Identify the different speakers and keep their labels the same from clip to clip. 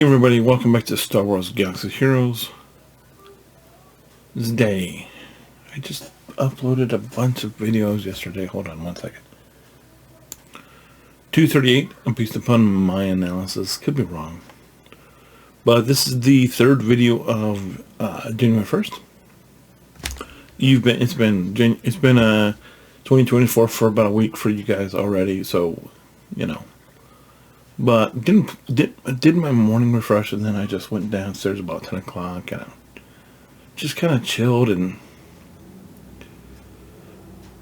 Speaker 1: Hey everybody, welcome back to Star Wars Galaxy Heroes. This day, I just uploaded a bunch of videos yesterday. Hold on one second. 238, based upon my analysis. Could be wrong. But this is the third video of January 1st. It's been 2024 for about a week for you guys already, so you know. But did my morning refresh, and then I just went downstairs about 10 o'clock and just kind of chilled, and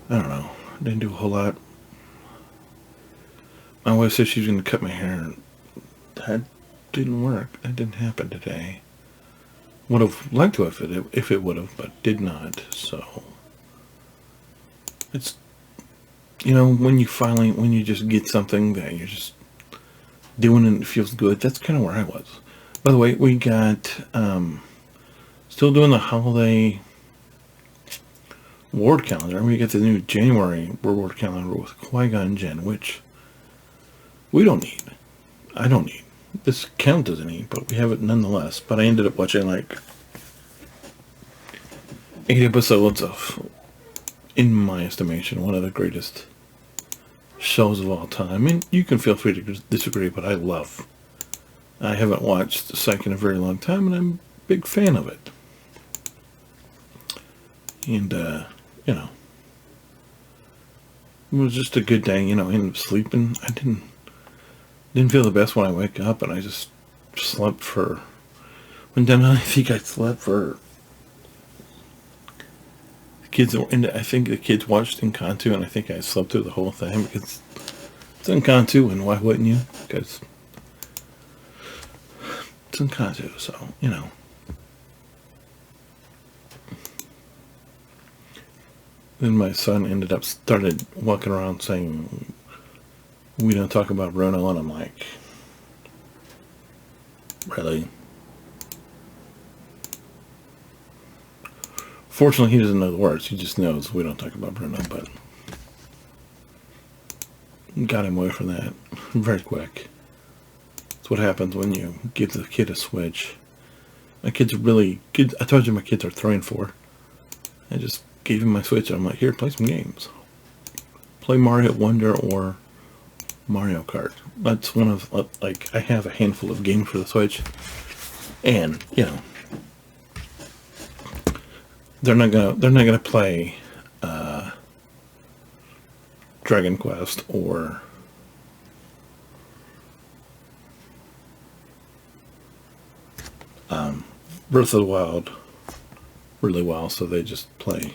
Speaker 1: I don't know, didn't do a whole lot. My wife said she's going to cut my hair. That didn't work. That didn't happen today. Would have liked to if it would have, but did not. So it's, when you just get something that you're just doing and it feels good. That's kind of where I was. By the way, we got still doing the holiday reward calendar. We got the new January reward calendar with Qui-Gon Jinn, which we don't need. I don't need. This account doesn't need, but we have it nonetheless. But I ended up watching like 8 episodes of, in my estimation, one of the greatest shows of all time. And you can feel free to disagree, but I haven't watched Psych in a very long time, and I'm a big fan of it. And it was just a good day. I ended up sleeping. I didn't feel the best when I wake up, and I just slept for, I think I slept for, I think the kids watched Encanto, and I think I slept through the whole thing because it's Encanto, and why wouldn't you? Because it's Encanto, so Then my son started walking around saying, "We don't talk about Bruno," and I'm like, really? Fortunately, he doesn't know the words. He just knows we don't talk about Bruno, but got him away from that very quick. That's what happens when you give the kid a Switch. My kids are really good. I told you my kids are 3 and 4. I just gave him my Switch, and I'm like, here, play some games. Play Mario Wonder or Mario Kart. That's one of, I have a handful of games for the Switch, and they're not gonna play Dragon Quest or Breath of the Wild really well, so they just play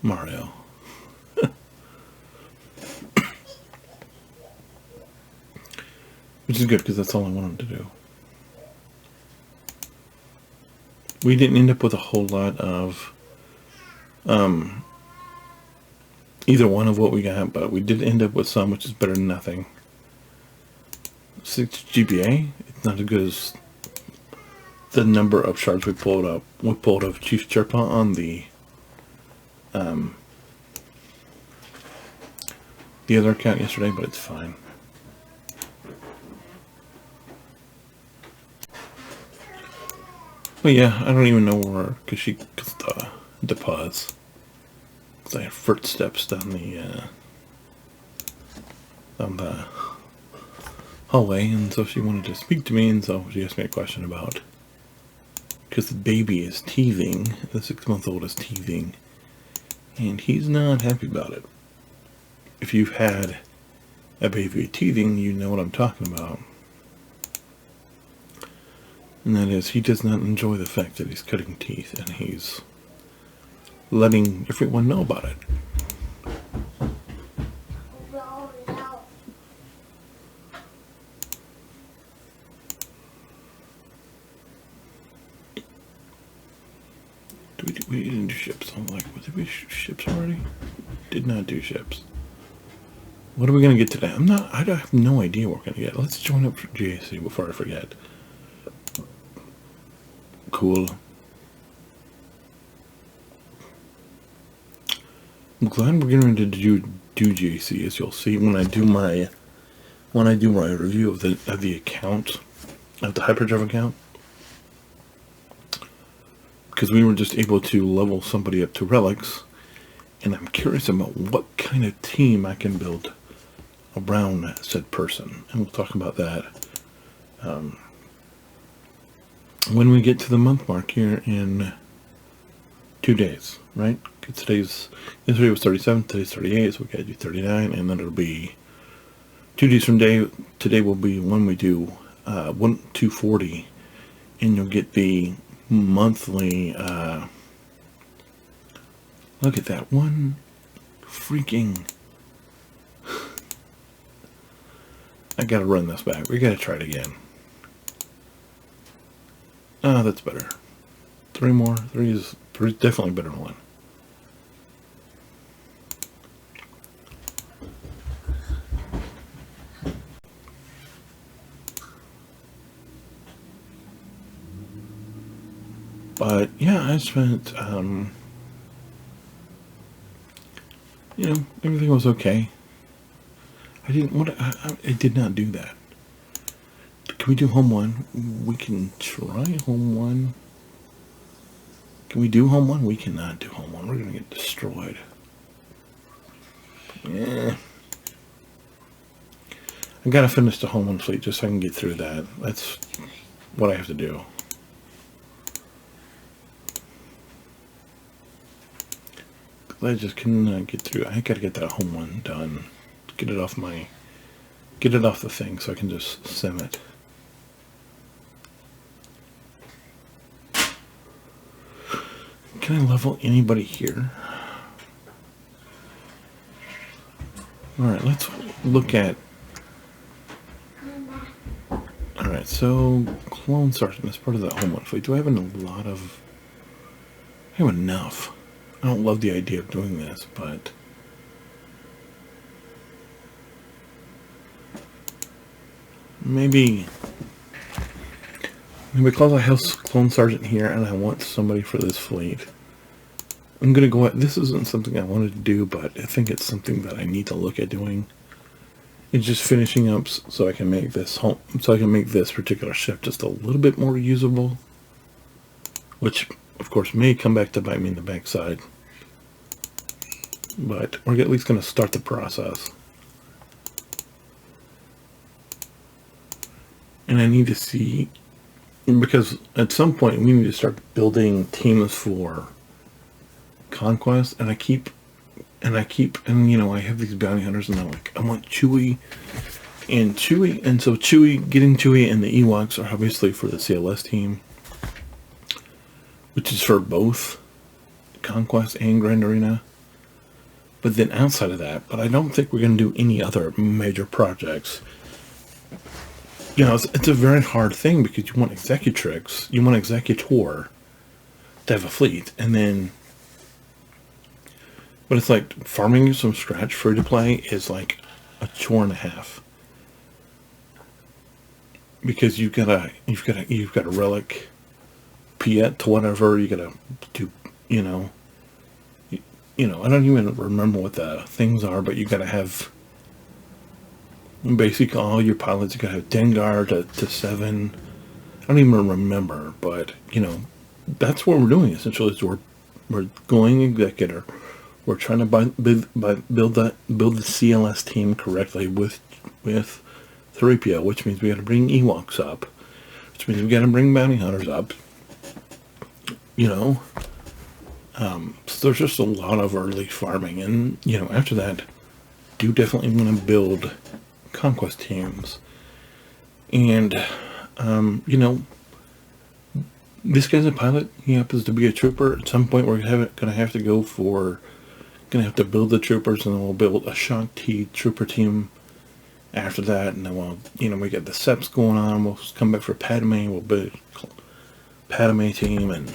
Speaker 1: Mario. Which is good, because that's all I want them to do. We didn't end up with a whole lot of either one of what we got, but we did end up with some, which is better than nothing. 6 GPA. It's not as good as the number of shards we pulled up. We pulled of Chief Sherpa on the other account yesterday, but it's fine. But yeah, I don't even know where, because the pause. Because I have footsteps down the hallway, and so she wanted to speak to me, and so she asked me a question about, because the baby is teething, the 6-month-old is teething, and he's not happy about it. If you've had a baby teething, you know what I'm talking about. And that is, he does not enjoy the fact that he's cutting teeth, and he's letting everyone know about it. We didn't do ships. I'm like, did we do ships already? Did not do ships. What are we going to get today? I have no idea what we're going to get. Let's join up for GAC before I forget. Cool. I'm glad we're getting ready to do GAC, as you'll see when I do my review of the account. of the hyperdrive account, because we were just able to level somebody up to relics, and I'm curious about what kind of team I can build around said person, and we'll talk about that when we get to the month mark here in 2 days, right? Yesterday was 37, today's 38, so we gotta do 39, and then it'll be 2 days from today will be when we do 240, and you'll get the monthly, look at that, one freaking, I gotta run this back, we gotta try it again. Oh, that's better. 3 more, 3 is definitely better than 1. But yeah, I spent, everything was okay. I did not do that. Can we do home 1? We can try home 1. Can we do home 1? We cannot do home 1. We're going to get destroyed. Yeah. I got to finish the home 1 fleet just so I can get through that. That's what I have to do. I just cannot get through. I got to get that home 1 done. Get it off the thing so I can just sim it. Can I level anybody here? Alright, let's look at... Alright, so Clone Sergeant is part of the home 1 fleet. Do I have a lot of... I have enough. I don't love the idea of doing this, but... Maybe because I have Clone Sergeant here and I want somebody for this fleet, I'm gonna go. This isn't something I wanted to do, but I think it's something that I need to look at doing. It's just finishing up so I can make this particular ship just a little bit more usable, which of course may come back to bite me in the backside. But we're at least gonna start the process. And I need to see, because at some point we need to start building teams for conquest, and I have these bounty hunters, and I'm like, I want Chewie, and so getting Chewie and the Ewoks are obviously for the CLS team, which is for both Conquest and Grand Arena. But then outside of that, but I don't think we're going to do any other major projects. It's a very hard thing because you want Executrix, you want Executor to have a fleet, and then, but it's like farming from scratch free to play is like a chore and a half, because you've got a relic, Piet to whatever, you gotta do, I don't even remember what the things are, but you gotta have. Basically, all your pilots, you gotta have Dengar to 7. I don't even remember, but that's what we're doing essentially. Is we're going Executor. We're trying to build the CLS team correctly with 3PO, which means we got to bring Ewoks up, which means we got to bring bounty hunters up. So there's just a lot of early farming, and after that, do definitely want to build conquest teams. And this guy's a pilot. He happens to be a trooper. At some point we're gonna have to build the troopers, and then we'll build a Shock T trooper team after that, and then we got the SEPs going on. We'll come back for Padme. We'll build Padme team,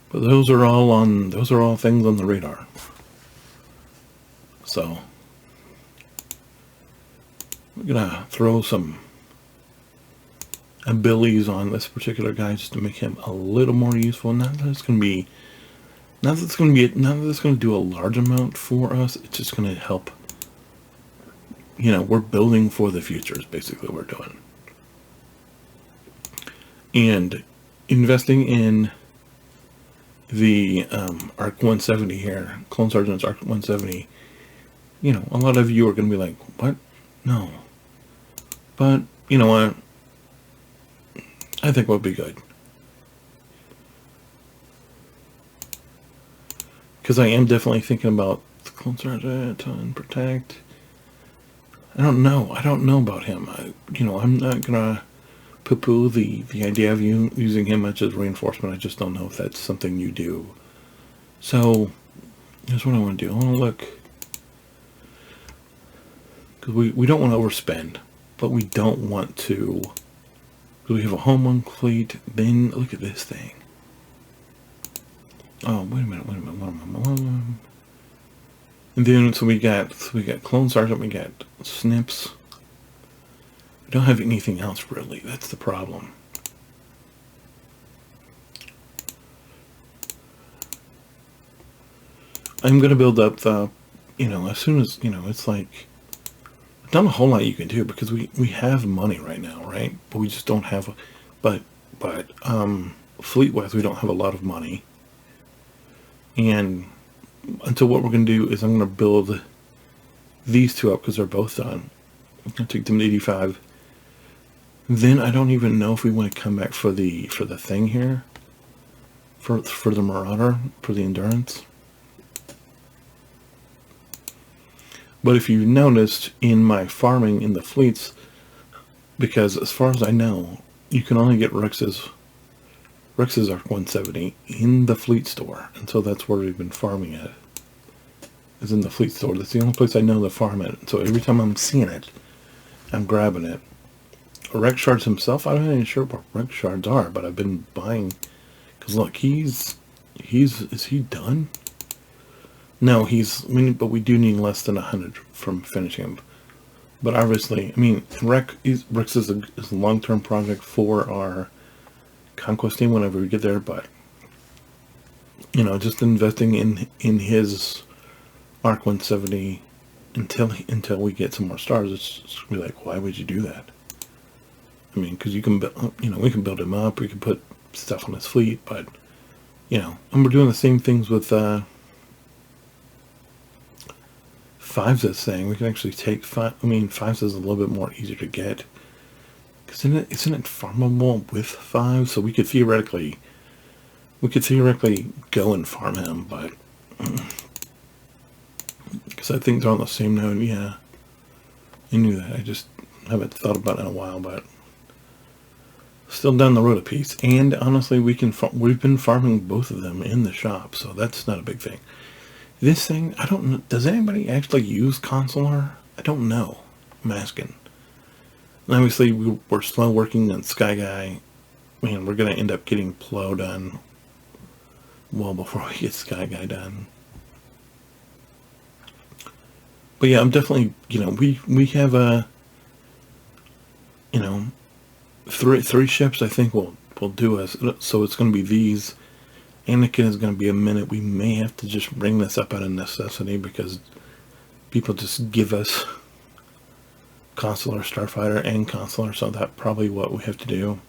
Speaker 1: but those are all things on the radar. So we're gonna throw some abilities on this particular guy just to make him a little more useful. Not that it's gonna do a large amount for us. It's just gonna help you know, we're building for the future is basically what we're doing. And investing in the ARC 170 here, Clone Sergeant's ARC 170, you know, a lot of you are going to be like, what? No. But, you know what? I think it would be good. Because I am definitely thinking about the Clone Sergeant and Protect. I don't know. I don't know about him. You know, I'm not going to poo-poo the idea of you using him much as reinforcement. I just don't know if that's something you do. So, here's what I want to do. I want to look. Because we don't want to overspend. But we don't want to. We have a home one fleet. Then, look at this thing. Oh, wait a minute. And then, so we got Clone Sergeant, we got Snips. We don't have anything else, really. That's the problem. I'm going to build up the, you know, as soon as, you know, it's like, not a whole lot you can do, because we have money right now, right? But we just don't have, but fleet-wise, we don't have a lot of money. And until what we're going to do is I'm going to build these two up because they're both done. I'm going to take them to 85. Then I don't even know if we want to come back for the thing here. For the Marauder, for the Endurance. But if you noticed in my farming in the fleets, because as far as I know, you can only get Rex's ARC 170 in the fleet store, and so that's where we've been farming it. Is in the fleet store. That's the only place I know to farm it. So every time I'm seeing it, I'm grabbing it. Rex shards himself, I'm not even sure what Rex shards are, but I've been buying. Because look, is he done? No, but we do need less than 100 from finishing him. But obviously, I mean, Rex is a long-term project for our conquest team whenever we get there, but, you know, just investing in his ARC 170 until we get some more stars, it's just gonna be like, why would you do that? I mean, because you can, you know, we can build him up, we can put stuff on his fleet, but, you know, and we're doing the same things with Fives is saying we can actually take five. I mean, Fives is a little bit more easier to get. Because isn't it farmable with Fives? So we could theoretically go and farm him, but because I think they're on the same node. Yeah, I knew that. I just haven't thought about it in a while, but still down the road a piece. And honestly, we've been farming both of them in the shop, so that's not a big thing. This thing, I don't know. Does anybody actually use Consular? I don't know. I'm asking. And obviously, we're slow working on Sky Guy. Man, we're going to end up getting Plo done well before we get Sky Guy done. But yeah, I'm definitely, you know, we have you know, three ships I think will do us. So it's going to be these. Anakin is going to be a minute. We may have to just bring this up out of necessity because people just give us Consular Starfighter and Consular, so that's probably what we have to do.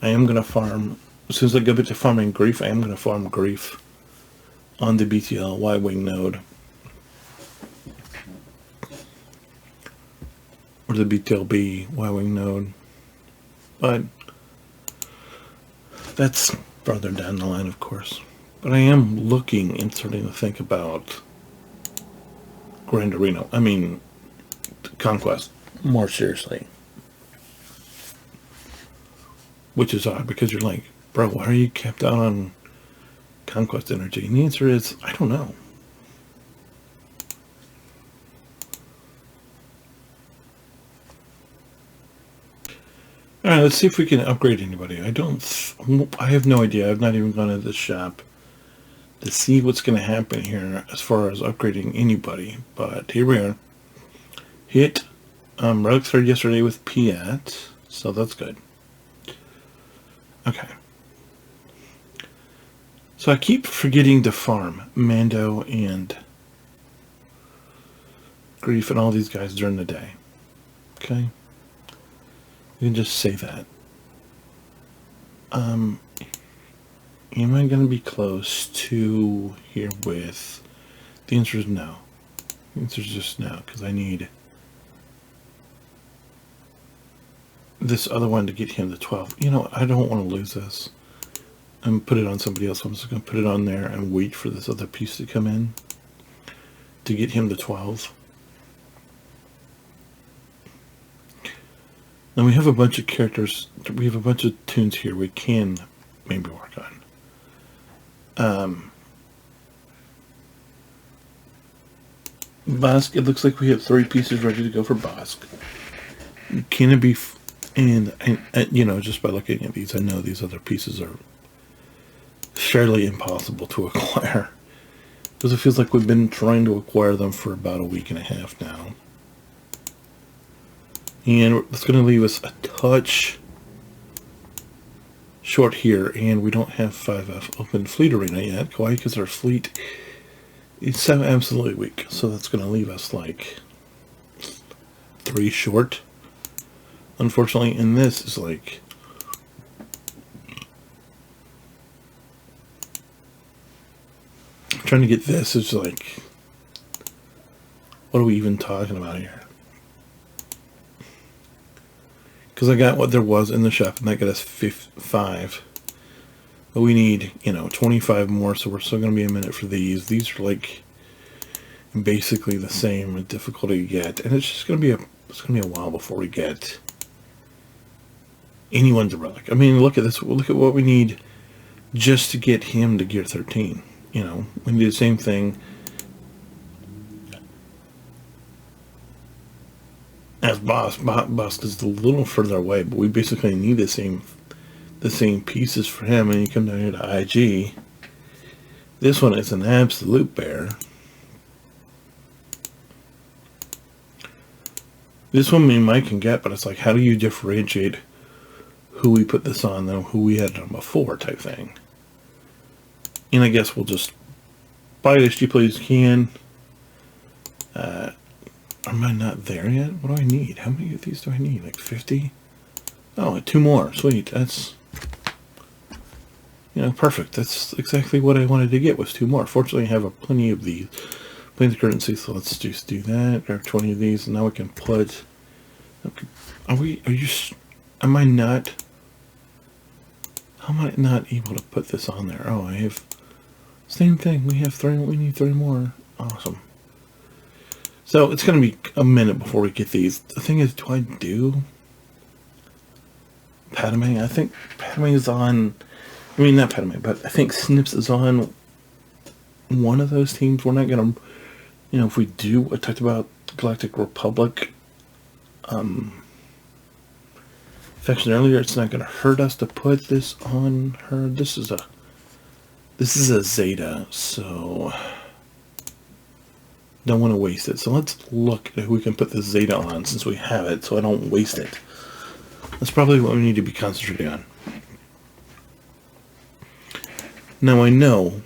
Speaker 1: I am going to farm, as soon as I go back to farming Grief, I am going to farm Grief on the BTL Y-Wing node. Or the BTLB Y-Wing node. But that's further down the line, of course. But I am looking and starting to think about Grand Arena. I mean, Conquest more seriously. Which is odd because you're like, bro, why are you kept out on Conquest energy? And the answer is, I don't know. Alright, let's see if we can upgrade anybody. I have no idea. I've not even gone to the shop to see what's going to happen here as far as upgrading anybody. But here we are. Hit Relic started yesterday with Piat, so that's good. Okay. So I keep forgetting to farm Mando and grief and all these guys during the day. Okay? You can just say that. Am I going to be close to here with... The answer is no. The answer is just no, because I need this other one to get him to 12. You know, I don't want to lose this and put it on somebody else. I'm just going to put it on there and wait for this other piece to come in to get him to 12. Now we have a bunch of characters. We have a bunch of tunes here we can maybe work on. Bosk, it looks like we have 3 pieces ready to go for Bosk. Can it be... And you know, just by looking at these, I know these other pieces are fairly impossible to acquire. Because it feels like we've been trying to acquire them for about a week and a half now. And it's going to leave us a touch short here, and we don't have 5F open fleet arena yet. Why? Because our fleet is so absolutely weak. So that's going to leave us like 3 short. Unfortunately, and this is like... Trying to get this is like... What are we even talking about here? Because I got what there was in the shop, and that got us 5. But we need, you know, 25 more, so we're still going to be a minute for these. These are like basically the same difficulty you get, and it's just going to be a while before we get anyone's a relic. I mean, look at this. Look at what we need just to get him to gear 13. You know, we need the same thing as Boss. Boss is a little further away, but we basically need the same pieces for him. And you come down here to IG. This one is an absolute bear. This one we might can get, but it's like, how do you differentiate who we put this on than who we had on before type thing? And I guess we'll just buy it as cheaply as you can. Am I not there yet? What do I need? How many of these do I need? Like 50? Oh, 2 more. Sweet. That's, you know, perfect. That's exactly what I wanted to get, was 2 more. Fortunately, I have plenty of these. Plenty of currency, so let's just do that. Grab 20 of these, and now we can put... Okay. Am I not... How am I not able to put this on there? Oh, I have... Same thing. We have 3. We need 3 more. Awesome. So it's going to be a minute before we get these. The thing is, do I do Padme? I think Padme is on... I mean, not Padme, but I think Snips is on one of those teams. We're not going to... You know, if we do... I talked about Galactic Republic faction earlier. It's not going to hurt us to put this on her. This is a Zeta, so don't want to waste it. So let's look at who we can put this Zeta on since we have it, so I don't waste it. That's probably what we need to be concentrating on. Now I know.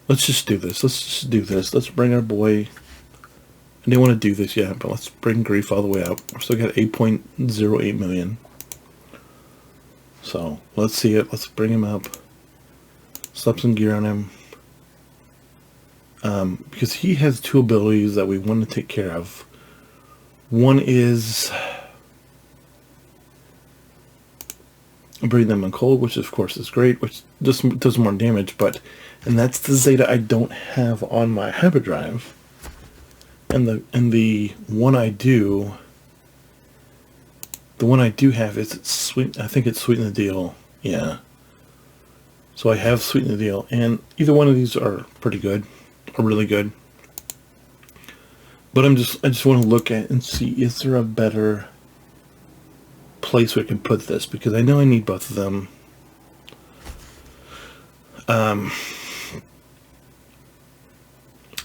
Speaker 1: Let's just do this. Let's bring our boy. I didn't want to do this yet, but let's bring Grief all the way up. We've still got 8.08 million. So let's see it. Let's bring him up. Slap some gear on him. Because he has 2 abilities that we want to take care of. One is breathe them on cold, which of course is great, which just does more damage, and that's the Zeta I don't have on my hyperdrive. And the one I do have is sweet. I think it's Sweeten the Deal. Yeah. So I have Sweeten the Deal, and either one of these are pretty good, or really good. But I just want to look at and see, is there a better place we can put this? Because I know I need both of them.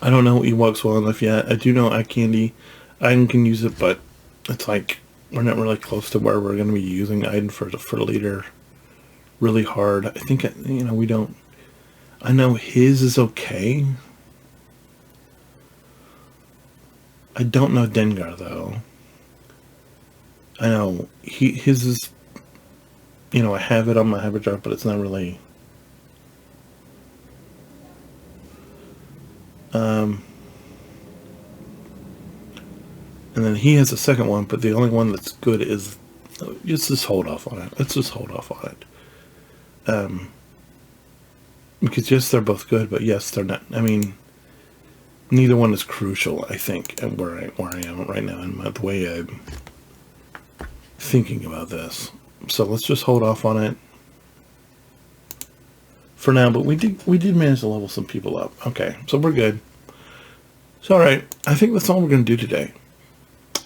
Speaker 1: I don't know Ewoks well enough yet. I do know Eye Candy. Iden can use it, but it's like we're not really close to where we're going to be using Iden for leader really hard. I think, you know, we don't... I know his is okay. I don't know Dengar though. I know his is, I have it on my habit chart, but it's not really. And then he has a second one, but the only one that's good is. Just hold off on it. Let's just hold off on it. Because yes, they're both good, but yes, they're not. I mean, neither one is crucial. I think, and where I am right now, and the way I'm thinking about this. So let's just hold off on it for now. But we did manage to level some people up. Okay, so we're good. So all right, I think that's all we're going to do today.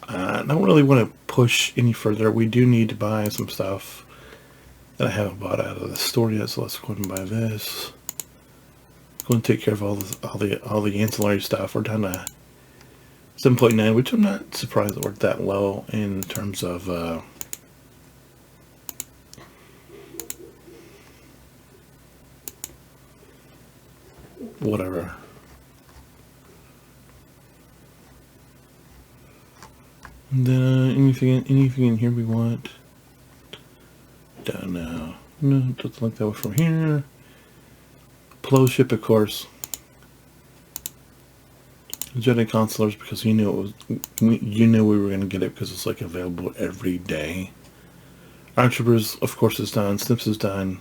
Speaker 1: I don't really want to push any further. We do need to buy some stuff that I haven't bought out of the store yet. So let's go ahead and buy this. Go and take care of all the ancillary stuff. We're down to 7.9, which I'm not surprised that we're that low in terms of whatever. And then anything in here we want? Don't know. No, doesn't look that way from here. Plo ship, of course. Jedi consulars, because you knew we were going to get it because it's like available every day. Arc troopers, of course, is done. Snips is done.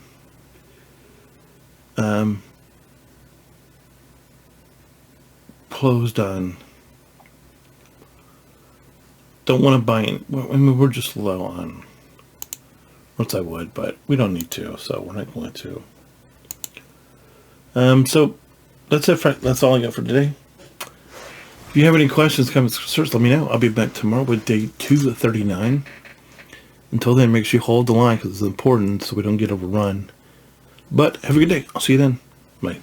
Speaker 1: Plo's done. Don't want to buy in. I mean, we're just low on. Once I would, but we don't need to, so we're not going to. So that's it. That's all I got for today. If you have any questions, comments, concerns, let me know. I'll be back tomorrow with day 239. Until then, make sure you hold the line because it's important so we don't get overrun. But have a good day. I'll see you then. Bye.